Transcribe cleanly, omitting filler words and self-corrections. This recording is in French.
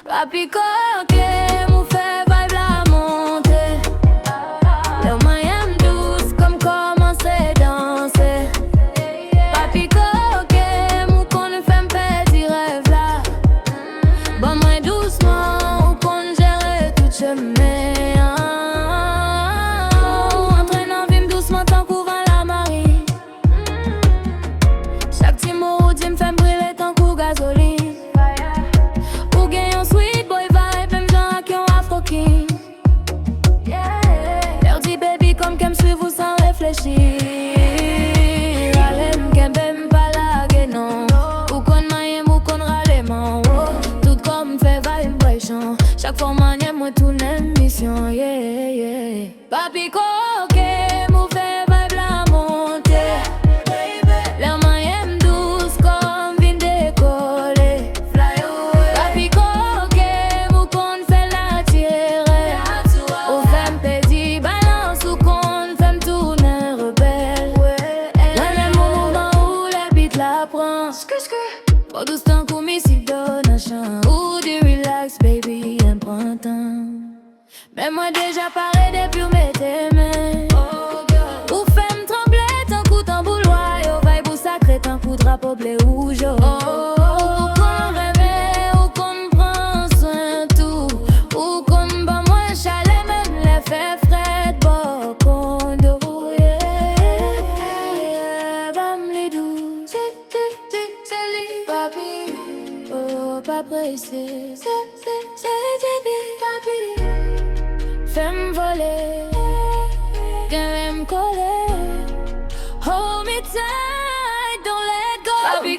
Papi coquet, mou fait vibe la montée. Le moyen douce comme commencer danser. Papi coquet, mou qu'on ne fait petit rêve là. Bon moins doucement, ou qu'on gère tout chemin. Entraînant vime doucement tant courant la marine. Chaque petit mot dit me fait brûler tant coup gasoline. Comme qu'elle me suit vous sans réfléchir. Allez m'kembe m'pas laguer non. Ou qu'on maille ou qu'on râle man. Tout comme fait vibration. Chaque fois manière moi tourne mission. Yeah yeah. Papi coquet, mou fait vibe la montée. L'air maille douce comme vin décoller. Fly away. Papi coquet, mou qu'on fait la tirer. Ou fait m'pédi balance ou qu'on fait m'tourner rebelle. Dans les moments où la bite la prend. Pas douce tant qu'on m'y s'y donne un chant. Ou du relax baby un printemps. Mais moi déjà paré depuis où mettez mains. Ou fait m'trembler tant coup tant bouloir. Yo vibe ou sacré tant coup drapeau bleu ou jaune. Ou qu'on rêve ou qu'on prend soin tout. Ou qu'on bat moins chalet même les fait frais bon condo. Bam les doux. C'est lui papi. Oh pas pressé. C'est papi. Fais-me voler, viens me coller. Hold me tight, don't let go. Papi,